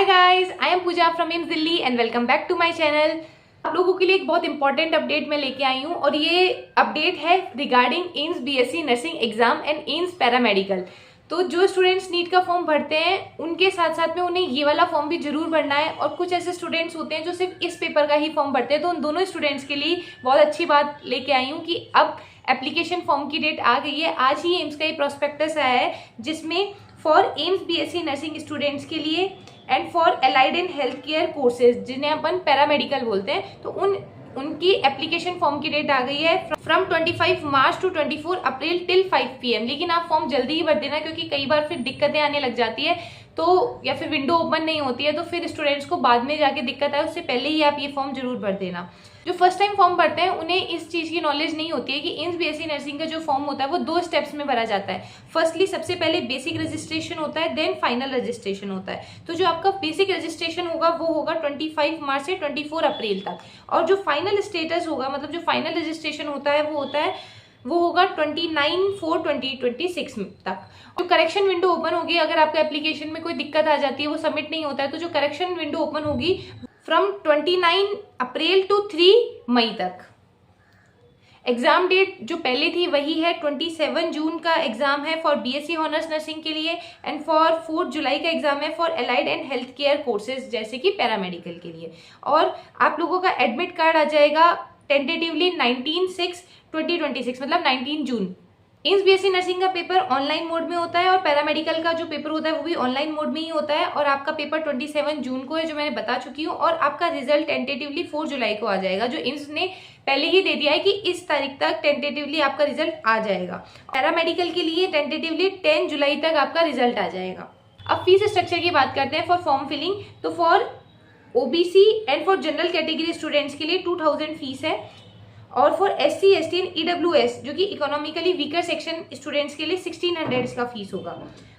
Hi guys, I am Pooja from AIIMS Delhi and welcome back to my channel. आप लोगों के लिए एक बहुत इंपॉर्टेंट अपडेट मैं लेके आई हूँ और ये अपडेट है regarding AIIMS BSc nursing exam and AIIMS paramedical. तो जो स्टूडेंट्स नीट का फॉर्म भरते हैं उनके साथ साथ में उन्हें ये वाला फॉर्म भी जरूर भरना है। और कुछ ऐसे स्टूडेंट्स होते हैं जो सिर्फ इस पेपर का ही फॉर्म भरते हैं, तो उन दोनों स्टूडेंट्स के लिए बहुत अच्छी बात लेके आई हूँ कि अब एप्लीकेशन फॉर्म की डेट आ गई है। आज ही एम्स का ये प्रोस्पेक्टस आया है जिसमें for AIIMS BSc nursing students के लिए and for allied and health care courses जिन्हें अपन पैरामेडिकल बोलते हैं, तो उनकी एप्लीकेशन फॉर्म की डेट आ गई है from 25 March two 24 April till 5 PM। लेकिन आप फॉर्म जल्दी ही भर देना क्योंकि कई बार फिर दिक्कतें आने लग जाती है, तो या फिर विंडो ओपन नहीं होती है, तो फिर स्टूडेंट्स को बाद में जाके दिक्कत आए, उससे पहले ही आप ये फॉर्म जरूर भर देना। जो फर्स्ट टाइम फॉर्म भरते हैं उन्हें इस चीज की नॉलेज नहीं होती है कि एम्स बीएससी नर्सिंग का जो फॉर्म होता है वो 2 स्टेप्स में भरा जाता है। फर्स्टली सबसे पहले बेसिक रजिस्ट्रेशन होता है, देन फाइनल रजिस्ट्रेशन होता है। तो जो आपका बेसिक रजिस्ट्रेशन होगा वो होगा 25 मार्च से 24 अप्रैल तक, और जो फाइनल स्टेटस होगा मतलब जो फाइनल रजिस्ट्रेशन होता है वो होगा 29/4/2026 तक। जो करेक्शन विंडो ओपन होगी, अगर आपका एप्लीकेशन में कोई दिक्कत आ जाती है, वो सबमिट नहीं होता है, तो जो करेक्शन विंडो ओपन होगी फ्रॉम 29 अप्रैल टू 3 मई तक। एग्जाम डेट जो पहले थी वही है, 27 जून का एग्जाम है फॉर बीएससी ऑनर्स नर्सिंग के लिए, एंड फॉर 4 जुलाई का एग्जाम है for allied and health care courses जैसे कि पैरामेडिकल के लिए। और आप लोगों का एडमिट कार्ड आ जाएगा टेंटेटिवली 19/6/2026 मतलब 19 जून। एम्स बीएससी नर्सिंग का पेपर ऑनलाइन मोड में होता है और पैरामेडिकल का जो पेपर होता है वो भी ऑनलाइन मोड में ही होता है, और आपका पेपर 27 जून को है जो मैंने बता चुकी हूँ, और आपका रिजल्ट टेंटेटिवली 4 जुलाई को आ जाएगा, जो एम्स ने पहले ही दे दिया है कि इस तारीख तक टेंटेटिवली आपका रिजल्ट आ जाएगा। पैरामेडिकल के लिए टेंटेटिवली 10 जुलाई तक आपका रिजल्ट आ जाएगा। अब फीस स्ट्रक्चर की बात करते हैं फॉर फॉर्म फिलिंग। तो for OBC and for general category students के लिए 2000 फीस है, और for SC ST and EWS जो कि इकोनॉमिकली वीकर सेक्शन स्टूडेंट्स के लिए 1600 का फीस होगा।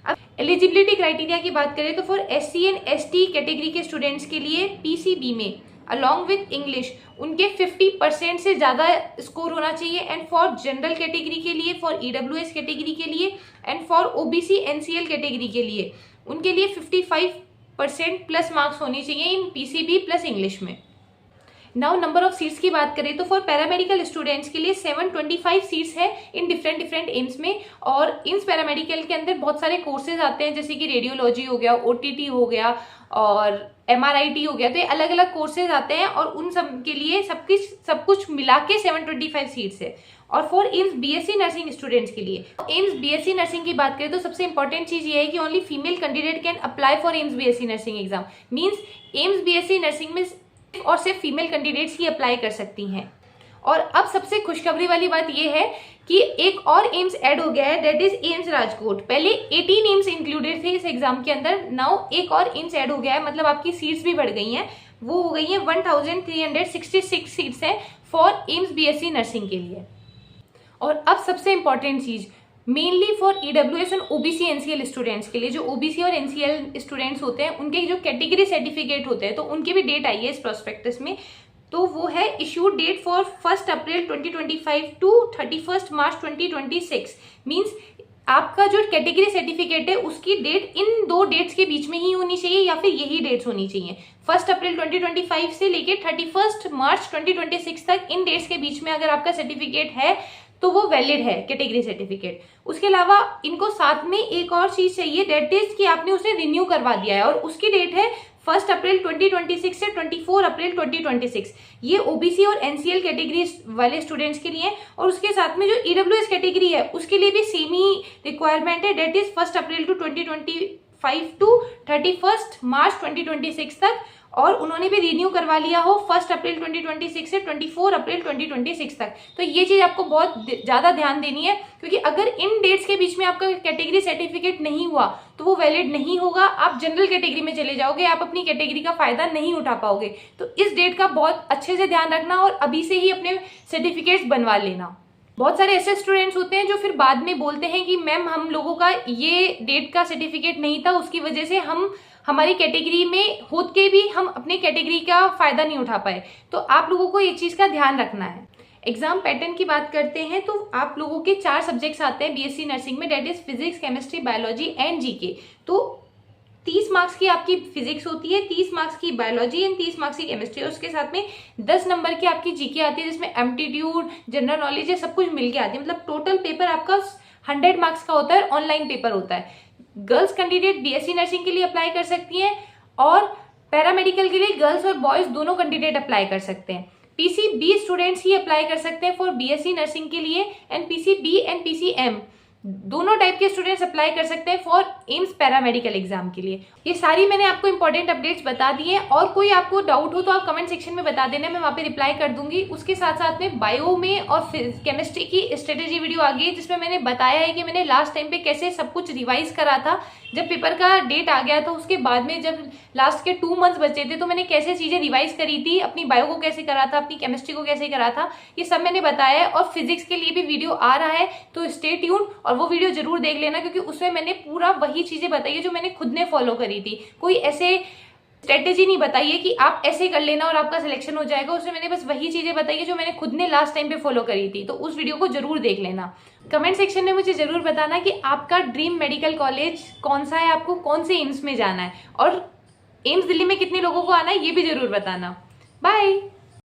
अब एलिजिबिलिटी क्राइटेरिया की बात करें तो for SC and ST category के स्टूडेंट्स के लिए PCB में अलॉन्ग विथ इंग्लिश उनके 50% से ज्यादा स्कोर होना चाहिए, एंड फॉर जनरल कैटेगरी के लिए, फॉर EWS कैटेगरी के लिए and for OBC NCL category के लिए उनके लिए 55% प्लस मार्क्स होनी चाहिए इन PCB प्लस इंग्लिश में। नाउ नंबर ऑफ सीट्स की बात करें तो फॉर पैरामेडिकल स्टूडेंट्स के लिए 725 सीट्स है इन डिफरेंट एम्स में। और एम्स पैरामेडिकल के अंदर बहुत सारे कोर्सेज आते हैं जैसे कि रेडियोलॉजी हो गया, OTT हो गया और MRIT हो गया, तो ये अलग अलग कोर्सेज आते हैं और उन सब के लिए सब कुछ मिला के 725 सीट्स है। और for AIIMS BSc nursing students के लिए एम्स बीएससी नर्सिंग की बात करें तो सबसे इंपॉर्टेंट चीज ये है कि only female candidate can apply for AIIMS BSc nursing exam. Means AIIMS BSc nursing में और सिर्फ फीमेल कैंडिडेट्स ही अप्लाई कर सकती हैं। और अब सबसे खुशखबरी वाली बात यह है कि एक और एम्स ऐड हो गया है, दैट इज एम्स राजकोट। पहले 18 एम्स इंक्लूडेड थे इस एग्जाम के अंदर, नाउ एक और एम्स ऐड हो गया है, मतलब आपकी सीट्स भी बढ़ गई हैं, वो हो गई है 1366 सीट्स है फॉर एम्स बीएससी नर्सिंग के लिए। और अब सबसे इंपॉर्टेंट चीज मेनली फॉर EWS और OBC NCL स्टूडेंट्स के लिए, जो OBC और NCL स्टूडेंट्स होते हैं उनके जो कैटेगरी सर्टिफिकेट होते हैं तो उनकी भी डेट आई है इस प्रोस्पेक्टस में। तो वो है issued date for 1 April 2025 to 31 March 2026। Means आपका जो कैटेगरी सर्टिफिकेट है उसकी डेट इन 2 डेट्स के बीच में ही होनी चाहिए या फिर यही डेट्स होनी चाहिए। 1 अप्रैल 2025 से लेके 31 मार्च 2026 तक इन डेट्स के बीच में अगर आपका सर्टिफिकेट है तो वो वैलिड है कैटेगरी सर्टिफिकेट। उसके अलावा इनको साथ में एक और चीज चाहिए, डेट इज कि आपने उसे रिन्यू करवा दिया है और उसकी डेट है 1 अप्रैल 2026 से 24 अप्रैल 2026। ये OBC और NCL कैटेगरी वाले स्टूडेंट्स के लिए, और उसके साथ में जो EWS कैटेगरी है उसके लिए भी सेम ही रिक्वायरमेंट है, date is 1 April to 2025 to 31 March 2026 तक, और उन्होंने भी रिन्यू करवा लिया हो 1 अप्रैल 2026 से 24 अप्रैल 2026 तक। तो ये चीज आपको बहुत ज्यादा ध्यान देनी है, क्योंकि अगर इन डेट्स के बीच में आपका कैटेगरी सर्टिफिकेट नहीं हुआ तो वो वैलिड नहीं होगा, आप जनरल कैटेगरी में चले जाओगे, आप अपनी कैटेगरी का फायदा नहीं उठा पाओगे। तो इस डेट का बहुत अच्छे से ध्यान रखना और अभी से ही अपने सर्टिफिकेट्स बनवा लेना। बहुत सारे ऐसे स्टूडेंट्स होते हैं जो फिर बाद में बोलते हैं कि मैम हम लोगों का ये डेट का सर्टिफिकेट नहीं था, उसकी वजह से हम हमारी कैटेगरी में होत के भी हम अपने कैटेगरी का फायदा नहीं उठा पाए। तो आप लोगों को ये चीज का ध्यान रखना है। एग्जाम पैटर्न की बात करते हैं तो आप लोगों के 4 सब्जेक्ट्स आते हैं बीएससी नर्सिंग में, date is physics, chemistry, biology and GK. तो 30 मार्क्स की आपकी फिजिक्स होती है, 30 मार्क्स की बायोलॉजी एंड 30 मार्क्स की केमिस्ट्री, और उसके साथ में 10 नंबर की आपकी जीके आती है जिसमें एप्टीट्यूड, जनरल नॉलेज है, सब कुछ मिलके आती है। मतलब टोटल पेपर आपका 100 मार्क्स का होता है, ऑनलाइन पेपर होता है। गर्ल्स कैंडिडेट बीएससी नर्सिंग के लिए अप्लाई कर सकती हैं और पैरामेडिकल के लिए गर्ल्स और बॉयज दोनों कैंडिडेट अप्लाई कर सकते हैं। पीसीबी स्टूडेंट्स ही अप्लाई कर सकते हैं फॉर बीएससी नर्सिंग के लिए, एंड पीसीबी एंड पीसीएम दोनों टाइप के स्टूडेंट्स अप्लाई कर सकते हैं फॉर एम्स पैरामेडिकल एग्जाम के लिए। ये सारी मैंने आपको इंपॉर्टेंट अपडेट्स बता दी हैं, और कोई आपको डाउट हो तो आप कमेंट सेक्शन में बता देना, मैं वहाँ पे रिप्लाई कर दूंगी। उसके साथ साथ में बायो में और केमिस्ट्री की स्ट्रेटेजी वीडियो आ गई है जिसमें मैंने बताया है कि मैंने लास्ट टाइम पे कैसे सब कुछ रिवाइज करा था। जब पेपर का डेट आ गया था उसके बाद में जब लास्ट के 2 मंथ्स बचे थे तो मैंने कैसे चीजें रिवाइज करी थी, अपनी बायो को कैसे करा था, अपनी केमिस्ट्री को कैसे करा था, ये सब मैंने बताया है। और फिजिक्स के लिए भी वीडियो आ रहा है तो स्टे ट्यून, और वो वीडियो जरूर देख लेना क्योंकि उसमें मैंने पूरा वही चीजें बताई है जो मैंने खुद ने फॉलो करी थी। कोई ऐसे स्ट्रेटेजी नहीं बताई है कि आप ऐसे कर लेना और आपका सिलेक्शन हो जाएगा, उसमें मैंने बस वही चीजें बताई है जो मैंने खुद ने लास्ट टाइम पे फॉलो करी थी। तो उस वीडियो को जरूर देख लेना। कमेंट सेक्शन में मुझे जरूर बताना कि आपका ड्रीम मेडिकल कॉलेज कौन सा है, आपको कौन से एम्स में जाना है, और एम्स दिल्ली में कितने लोगों को आना है ये भी जरूर बताना। बाय।